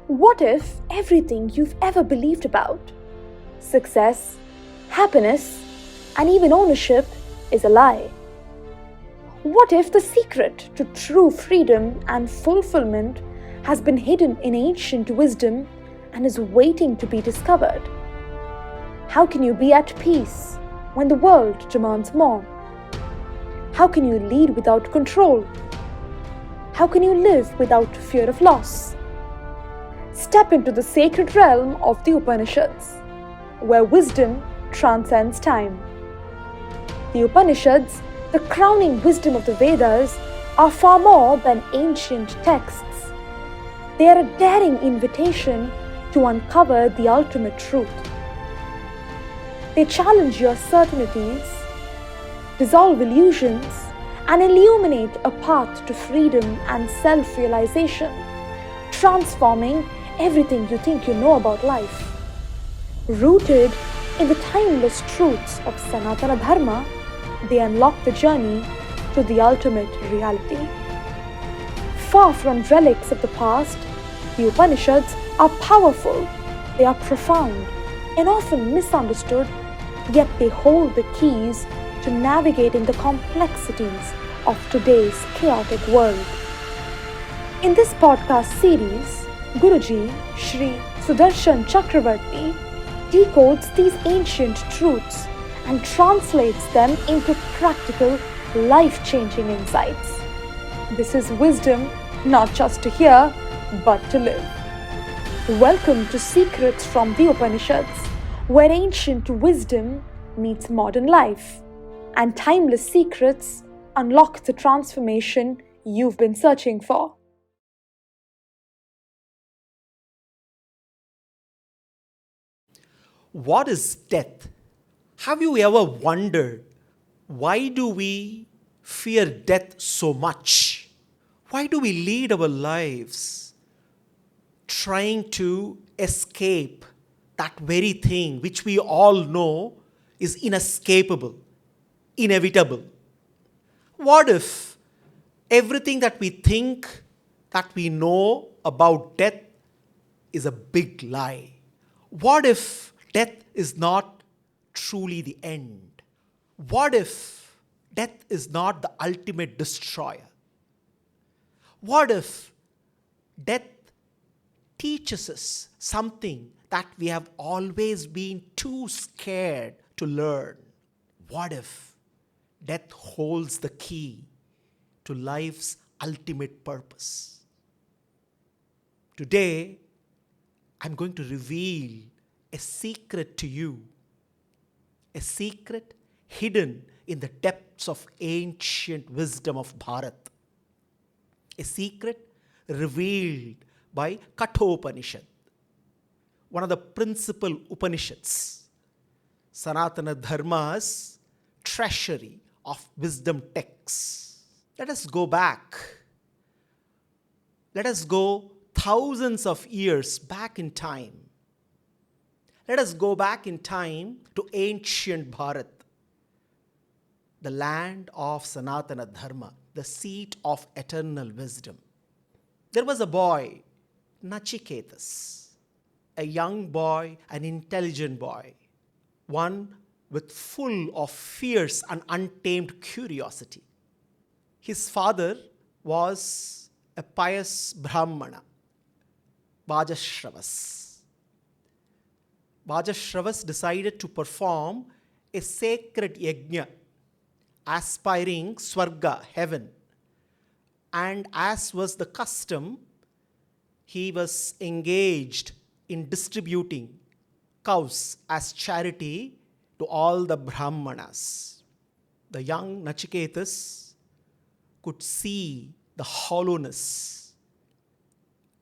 What if everything you've ever believed about, success, happiness, and even ownership, is a lie? What if the secret to true freedom and fulfillment has been hidden in ancient wisdom and is waiting to be discovered? How can you be at peace when the world demands more? How can you lead without control? How can you live without fear of loss? Step into the sacred realm of the Upanishads, where wisdom transcends time. The Upanishads, the crowning wisdom of the Vedas, are far more than ancient texts. They are a daring invitation to uncover the ultimate truth. They challenge your certainties, dissolve illusions, and illuminate a path to freedom and self-realization, transforming everything you think you know about life. Rooted in the timeless truths of Sanatana Dharma, they unlock the journey to the ultimate reality. Far from relics of the past, the Upanishads are powerful, they are profound, and often misunderstood, yet they hold the keys to navigating the complexities of today's chaotic world. In this podcast series, Guruji Sri Sudarsan Chakravarthy decodes these ancient truths and translates them into practical, life-changing insights. This is wisdom not just to hear, but to live. Welcome to Secrets from the Upanishads, where ancient wisdom meets modern life, and timeless secrets unlock the transformation you've been searching for. What is death? Have you ever wondered why do we fear death so much? Why do we lead our lives trying to escape that very thing which we all know is inescapable, inevitable? What if everything that we think that we know about death is a big lie? What if death is not truly the end? What if death is not the ultimate destroyer? What if death teaches us something that we have always been too scared to learn? What if death holds the key to life's ultimate purpose? Today, I'm going to reveal a secret to you, a secret hidden in the depths of ancient wisdom of Bharat, a secret revealed by KathOpanishad, one of the principal Upanishads, Sanatana Dharma's treasury of wisdom texts. Let us go back. Let us go thousands of years back in time. Let us go back in time to ancient Bharat, the land of Sanatana Dharma, the seat of eternal wisdom. There was a boy, Nachiketas, a young boy, an intelligent boy, one with full of fierce and untamed curiosity. His father was a pious Brahmana, Vajashravas. Vajashravas decided to perform a sacred yajna, aspiring Swarga, heaven. And as was the custom, he was engaged in distributing cows as charity to all the Brahmanas. The young Nachiketas could see the hollowness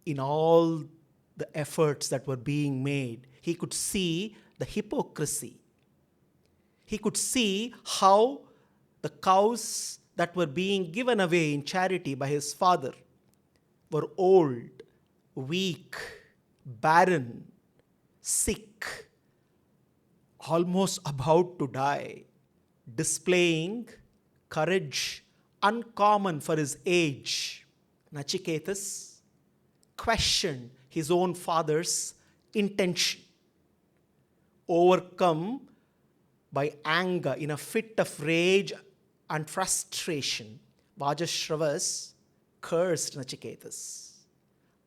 in all the efforts that were being made. He could see the hypocrisy. He could see how the cows that were being given away in charity by his father were old, weak, barren, sick, almost about to die, displaying courage uncommon for his age. Nachiketas questioned his own father's intention. Overcome by anger, in a fit of rage and frustration, Vajashravas cursed Nachiketas.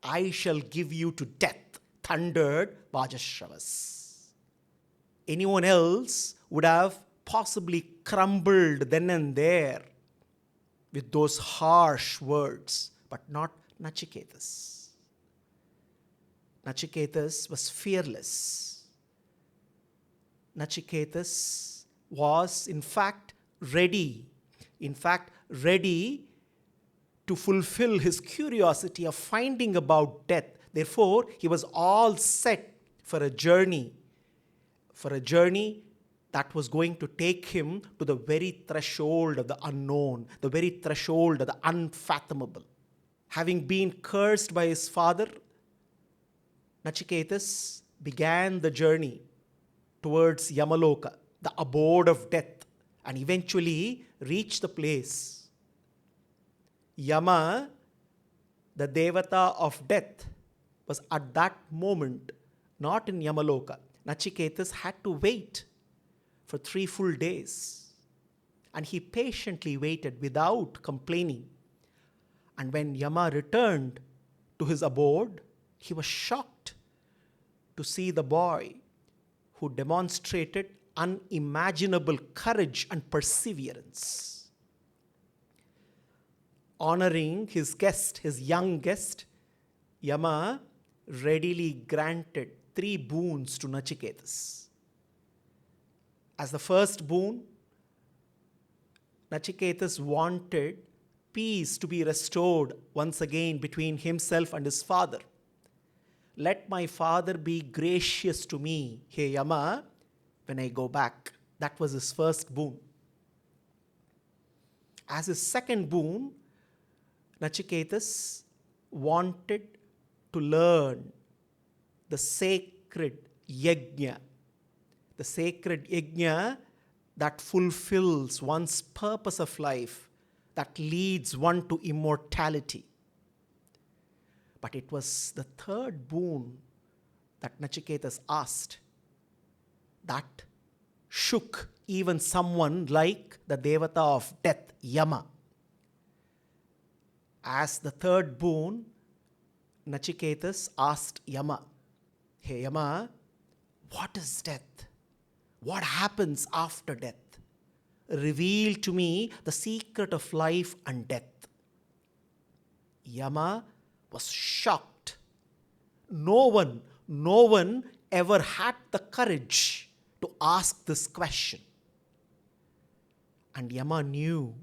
I shall give you to death, thundered Vajashravas. Anyone else would have possibly crumbled then and there with those harsh words, but not Nachiketas. Nachiketas was fearless. Nachiketas was in fact ready to fulfill his curiosity of finding about death. Therefore, he was all set for a journey that was going to take him to the very threshold of the unknown, the very threshold of the unfathomable. Having been cursed by his father, Nachiketas began the journey towards Yamaloka, the abode of death, and eventually reached the place. Yama, the Devata of death, was at that moment not in Yamaloka. Nachiketas had to wait for 3 full days. And he patiently waited without complaining. And when Yama returned to his abode, he was shocked to see the boy who demonstrated unimaginable courage and perseverance. Honoring his guest, his young guest, Yama readily granted 3 boons to Nachiketas. As the first boon, Nachiketas wanted peace to be restored once again between himself and his father. Let my father be gracious to me, hey Yama, when I go back. That was his first boon. As his second boon, Nachiketas wanted to learn the sacred yajna. The sacred yajna that fulfills one's purpose of life, that leads one to immortality. But it was the third boon that Nachiketas asked that shook even someone like the Devata of death, Yama. As the third boon, Nachiketas asked Yama, hey Yama, what is death? What happens after death? Reveal to me the secret of life and death. Yama was shocked. No one ever had the courage to ask this question. And Yama knew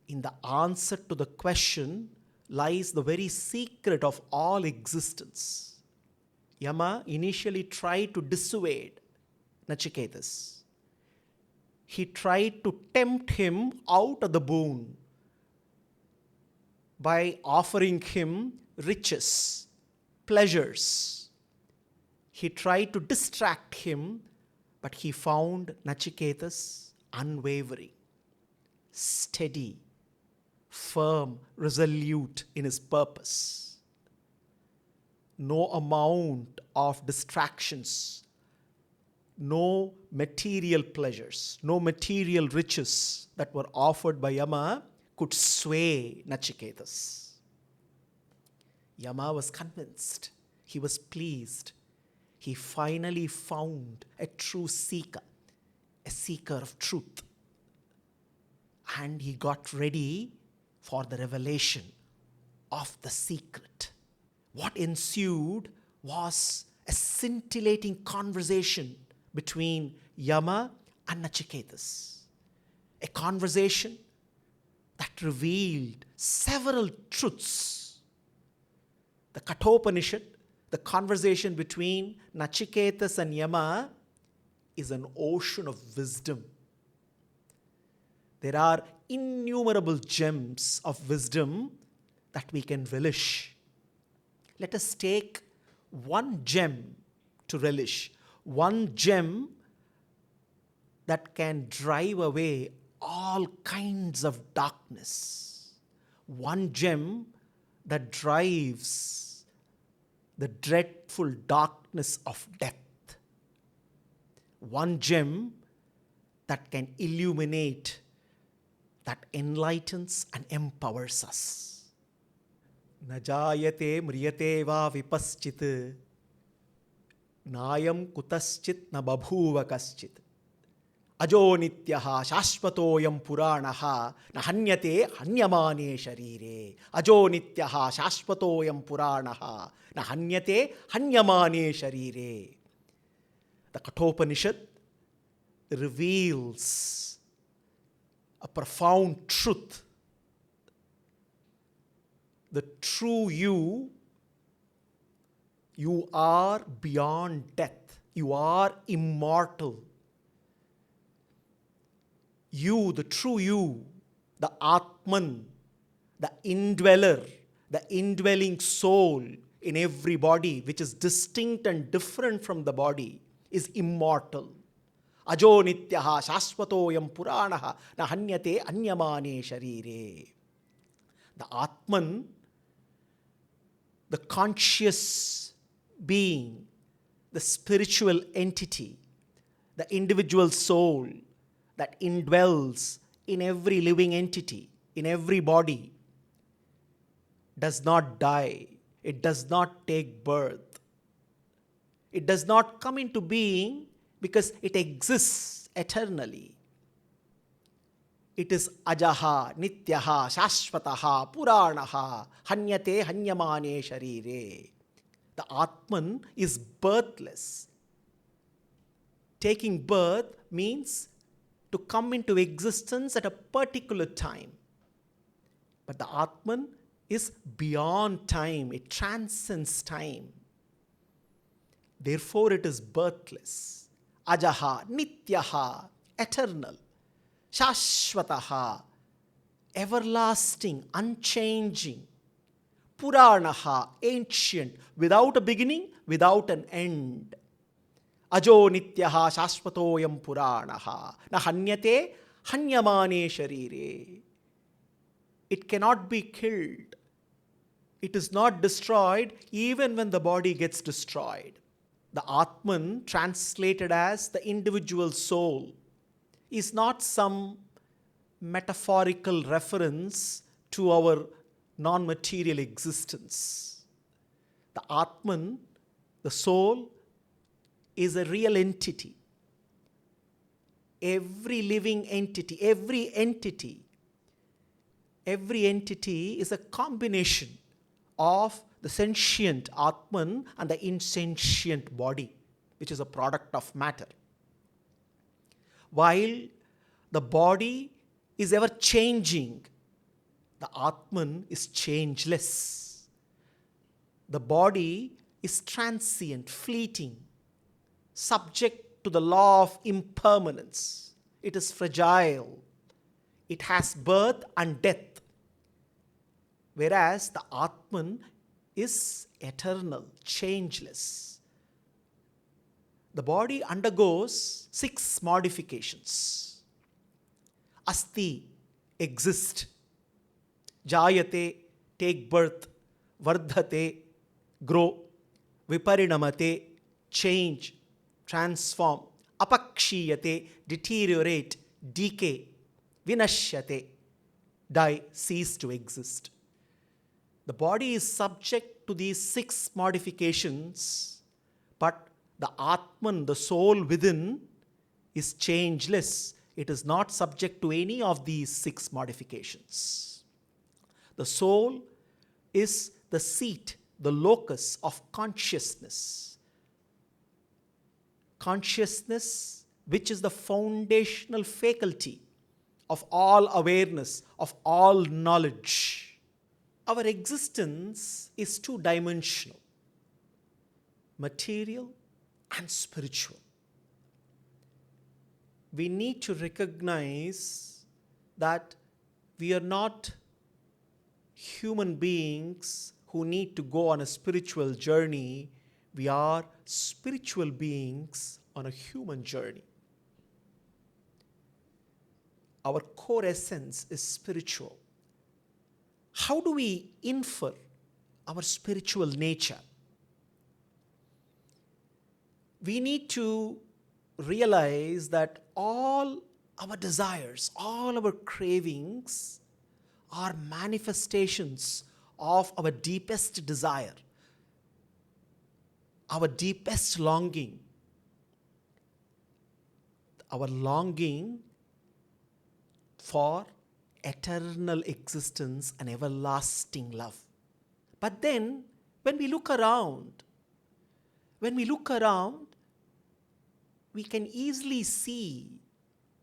in the answer to the question lies the very secret of all existence. Yama initially tried to dissuade Nachiketas. He tried to tempt him out of the boon by offering him riches, pleasures. He tried to distract him, but he found Nachiketas unwavering, steady, firm, resolute in his purpose. No amount of distractions, no material pleasures, no material riches that were offered by Yama could sway Nachiketas. Yama was convinced. He was pleased. He finally found a true seeker, a seeker of truth. And he got ready for the revelation of the secret. What ensued was a scintillating conversation between Yama and Nachiketas. A conversation that revealed several truths. The KathOpanishad, the conversation between Nachiketas and Yama, is an ocean of wisdom. There are innumerable gems of wisdom that we can relish. Let us take one gem to relish, one gem that can drive away all kinds of darkness, one gem that drives the dreadful darkness of death. One gem that can illuminate, that enlightens and empowers us. Na jayate mriyate va vipaschit, nayam kutaschit na babhuva kaschit. Ajo nityaha shashvatoyam puranaha na hanyate hanyamane sharire. Ajo nityaha shashvatoyam puranaha na hanyate hanyamane sharire. The KathOpanishad reveals a profound truth. The true you are beyond death. You are immortal. You, the true you, the Atman, the indweller, the indwelling soul in every body, which is distinct and different from the body, is immortal. Ajo nityaha shashvatoyam puranaha na hanyate anyamane sharire. The Atman, the conscious being, the spiritual entity, the individual soul that indwells in every living entity, in every body, does not die. It does not take birth. It does not come into being because it exists eternally. It is ajaha, nityaha, shashvataha, puranaha, hanyate hanyamane sharire. The Atman is birthless. Taking birth means to come into existence at a particular time. But the Atman is beyond time. It transcends time. Therefore, it is birthless. Ajaha, nityaha, eternal. Shashvataha, everlasting, unchanging. Puranaha, ancient, without a beginning, without an end. Ajo nityaha shashvatoyam puranaha na hanyate hanyamane sharire. It cannot be killed. It is not destroyed even when the body gets destroyed. The Atman, translated as the individual soul, is not some metaphorical reference to our non-material existence. The Atman, the soul, is a real entity. Every living entity, every entity is a combination of the sentient Atman and the insentient body, which is a product of matter. While the body is ever changing, the Atman is changeless. The body is transient, fleeting, subject to the law of impermanence. It is fragile. It has birth and death. Whereas the Atman is eternal, changeless. The body undergoes 6 modifications. Asti, exist. Jayate, take birth. Vardhate, grow. Viparinamate, change, transform. Apakshiyate, deteriorate, decay. Vinashyate, die, cease to exist. The body is subject to these 6 modifications, but the Atman, the soul within, is changeless. It is not subject to any of these 6 modifications. The soul is the seat, the locus of consciousness. Consciousness, which is the foundational faculty of all awareness, of all knowledge. Our existence is 2-dimensional, material and spiritual. We need to recognize that we are not human beings who need to go on a spiritual journey. We are spiritual beings on a human journey. Our core essence is spiritual. How do we infer our spiritual nature? we need to realize that all our desires, all our cravings are manifestations of our deepest desire, our deepest longing, our longing for eternal existence and everlasting love. But then, when we look around, we can easily see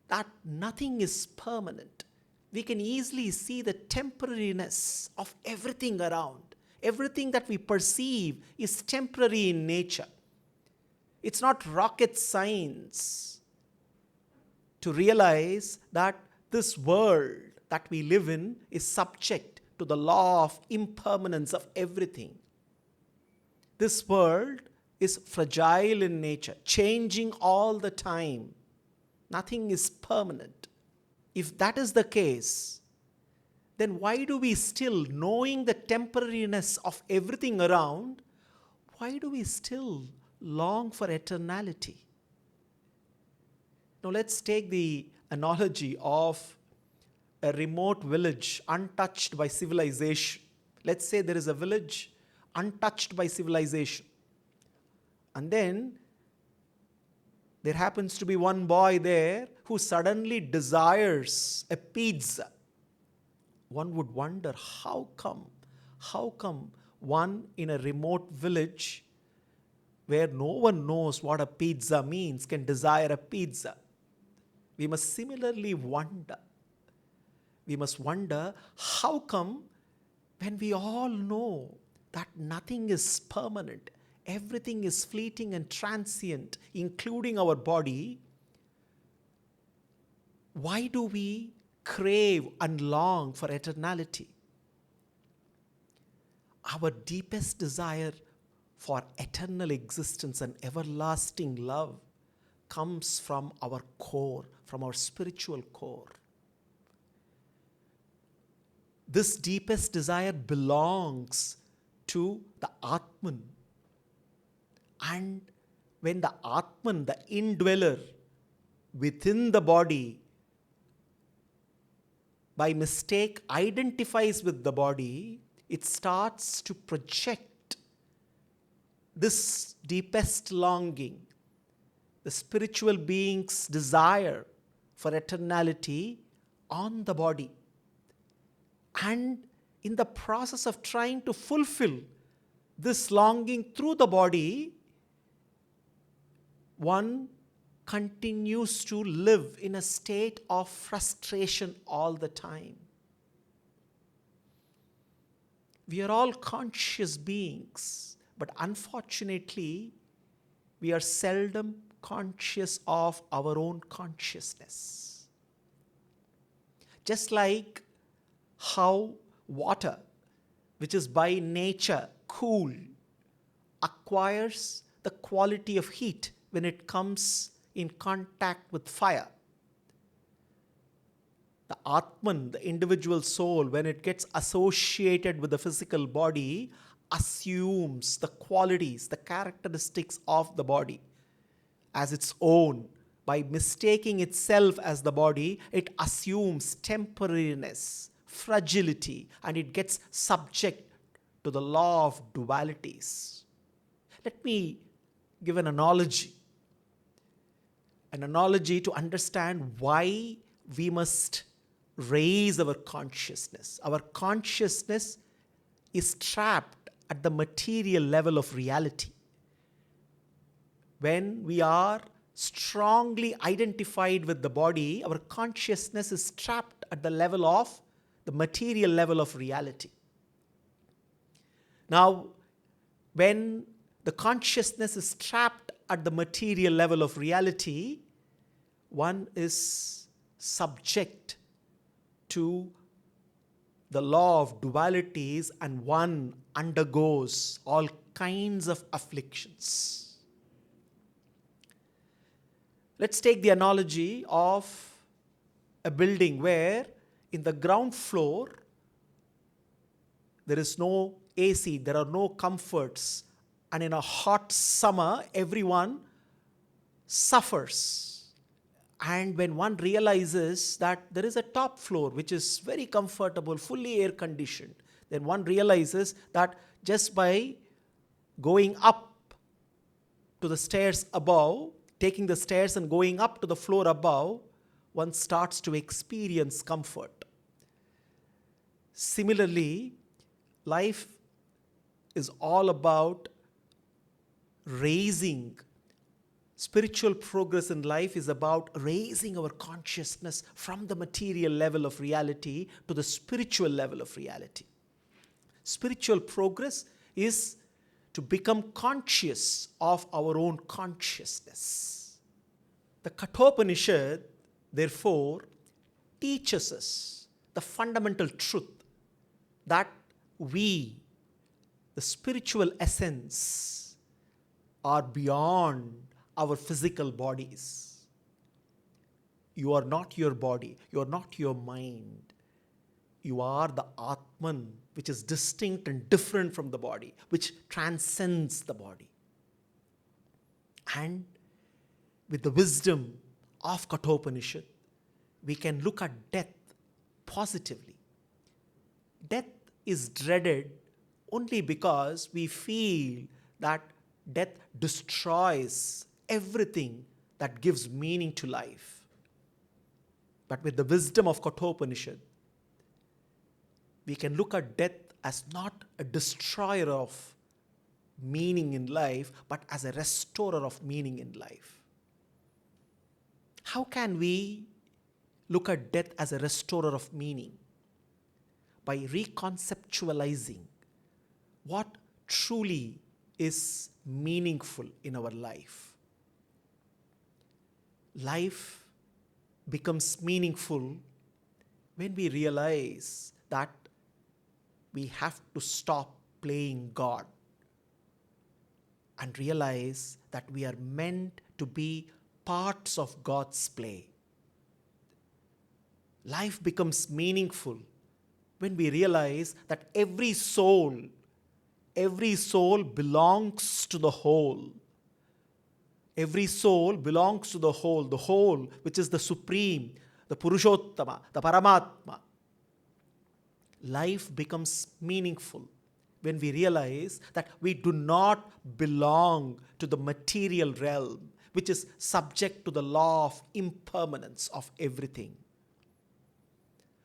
that nothing is permanent. We can easily see the temporariness of everything around. Everything that we perceive is temporary in nature. It's not rocket science to realize that this world that we live in is subject to the law of impermanence of everything. This world is fragile in nature, changing all the time. Nothing is permanent. If that is the case, then why do we still, knowing the temporariness of everything around, why do we still long for eternality? Now let's take the analogy of a remote village untouched by civilization. Let's say there is a village untouched by civilization. And then there happens to be one boy there who suddenly desires a pizza. One would wonder, how come one in a remote village where no one knows what a pizza means can desire a pizza? We must similarly wonder. We must wonder, how come when we all know that nothing is permanent, everything is fleeting and transient, including our body, why do we crave and long for eternality? Our deepest desire for eternal existence and everlasting love comes from our core, from our spiritual core. This deepest desire belongs to the Atman. And when the Atman, the indweller within the body, by mistake identifies with the body, it starts to project this deepest longing, the spiritual being's desire for eternality on the body. And in the process of trying to fulfill this longing through the body, one continues to live in a state of frustration all the time. We are all conscious beings, but unfortunately, we are seldom conscious of our own consciousness. Just like how water, which is by nature cool, acquires the quality of heat when it comes in contact with fire. The Atman, the individual soul, when it gets associated with the physical body, assumes the qualities, the characteristics of the body as its own. By mistaking itself as the body, it assumes temporariness, fragility, and it gets subject to the law of dualities. Let me give an analogy to understand why we must raise our consciousness. Our consciousness is trapped at the material level of reality. When we are strongly identified with the body, our consciousness is trapped at the level of the material level of reality. Now, when the consciousness is trapped at the material level of reality, one is subject to the law of dualities and one undergoes all kinds of afflictions. Let's take the analogy of a building where in the ground floor there is no AC, there are no comforts, and in a hot summer everyone suffers. And when one realizes that there is a top floor which is very comfortable, fully air conditioned, then one realizes that just by going up to the stairs above, taking the stairs and going up to the floor above, one starts to experience comfort. Similarly, life is all about raising. Spiritual progress in life is about raising our consciousness from the material level of reality to the spiritual level of reality. Spiritual progress is to become conscious of our own consciousness. The KathOpanishad, therefore, teaches us the fundamental truth that we, the spiritual essence, are beyond our physical bodies. You are not your body, you are not your mind. You are the Atman, which is distinct and different from the body, which transcends the body. And with the wisdom of KathOpanishad, we can look at death positively. Death is dreaded only because we feel that death destroys everything that gives meaning to life. But with the wisdom of KathOpanishad, we can look at death as not a destroyer of meaning in life, but as a restorer of meaning in life. How can we look at death as a restorer of meaning? By reconceptualizing what truly is meaningful in our life. Life becomes meaningful when we realize that we have to stop playing God and realize that we are meant to be parts of God's play. Life becomes meaningful when we realize that every soul belongs to the whole. Every soul belongs to the whole which is the Supreme, the Purushottama, the Paramatma. Life becomes meaningful when we realize that we do not belong to the material realm, which is subject to the law of impermanence of everything.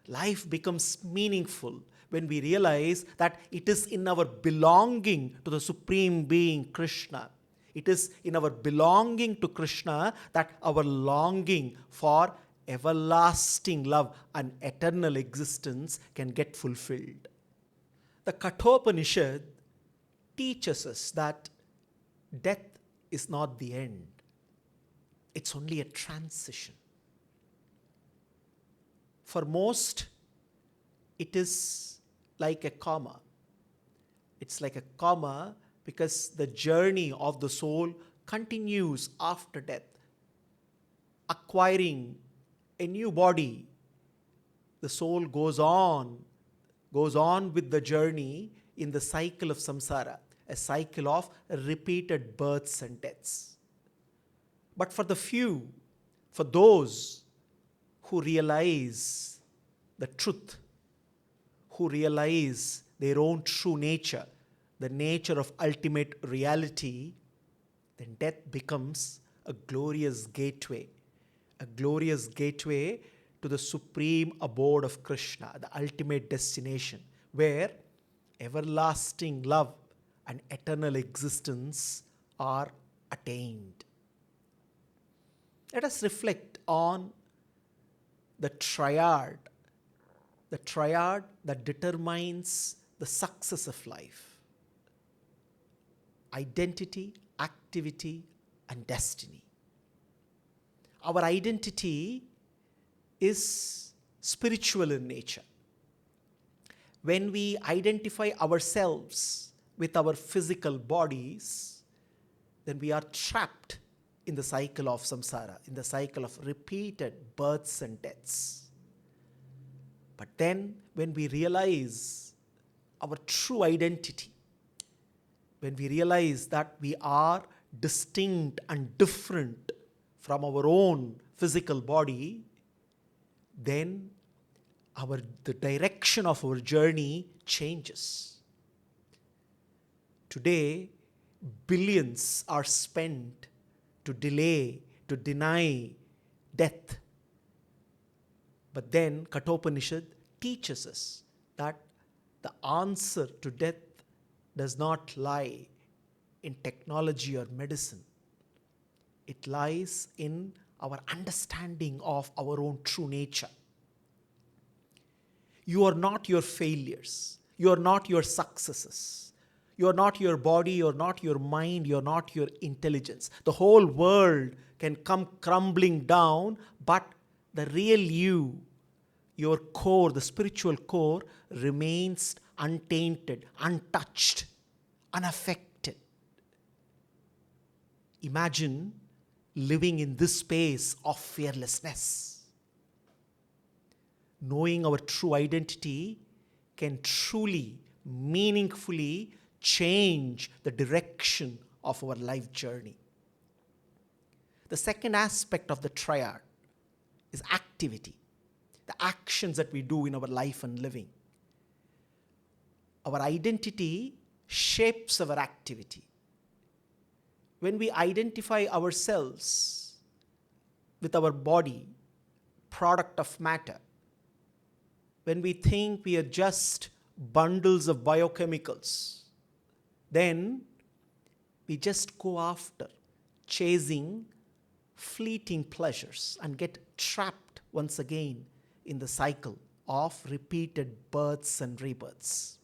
Life becomes meaningful when we realize that it is in our belonging to the Supreme Being, Krishna. It is in our belonging to Krishna that our longing for everlasting love and eternal existence can get fulfilled. The KathOpanishad teaches us that death is not the end. It's only a transition. For most, it is like a comma. It's like a comma because the journey of the soul continues after death, acquiring a new body. The soul goes on with the journey in the cycle of samsara, a cycle of repeated births and deaths. But for the few, for those who realize the truth, who realize their own true nature, the nature of ultimate reality, then death becomes a glorious gateway to the supreme abode of Krishna, the ultimate destination, where everlasting love and eternal existence are attained. Let us reflect on the triad that determines the success of life: identity, activity, and destiny. Our identity is spiritual in nature. When we identify ourselves with our physical bodies, then we are trapped in the cycle of samsara, in the cycle of repeated births and deaths. But then, when we realize our true identity, when we realize that we are distinct and different from our own physical body, then the direction of our journey changes. Today, billions are spent to delay, to deny death. But then KathOpanishad teaches us that the answer to death does not lie in technology or medicine. It lies in our understanding of our own true nature. You are not your failures. You are not your successes. You are not your body. You are not your mind. You are not your intelligence. The whole world can come crumbling down, but the real you, your core, the spiritual core, remains untainted, untouched, unaffected. Imagine living in this space of fearlessness. Knowing our true identity can truly, meaningfully change the direction of our life journey. The second aspect of the triad is activity, the actions that we do in our life and living. Our identity shapes our activity. When we identify ourselves with our body, product of matter, when we think we are just bundles of biochemicals, then we just go after chasing fleeting pleasures and get trapped once again in the cycle of repeated births and rebirths.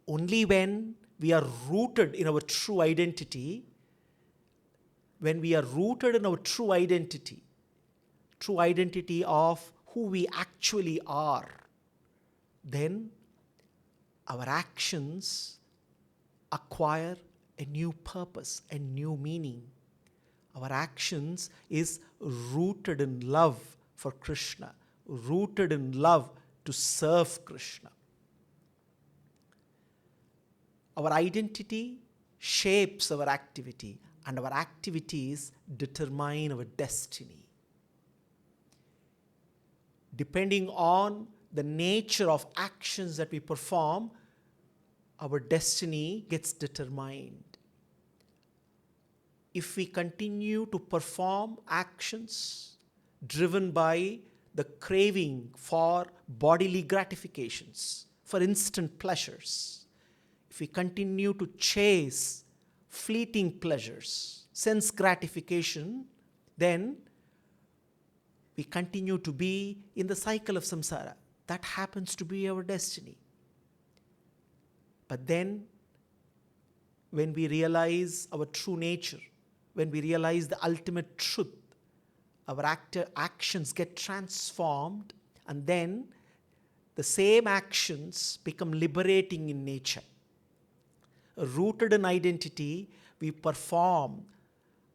Only when we are rooted in our true identity, true identity of who we actually are, then our actions acquire a new purpose, a new meaning. Our actions is rooted in love for Krishna, rooted in love to serve Krishna. Our identity shapes our activity, and our activities determine our destiny. Depending on the nature of actions that we perform, our destiny gets determined. If we continue to perform actions driven by the craving for bodily gratifications, for instant pleasures, if we continue to chase fleeting pleasures, sense gratification, then we continue to be in the cycle of samsara. That happens to be our destiny. But then, when we realize our true nature, when we realize the ultimate truth, our actions get transformed, and then the same actions become liberating in nature. Rooted in identity, we perform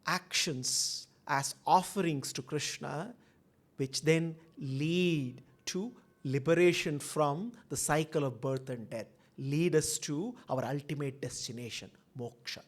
actions as offerings to Krishna, which then lead to liberation from the cycle of birth and death, lead us to our ultimate destination, moksha.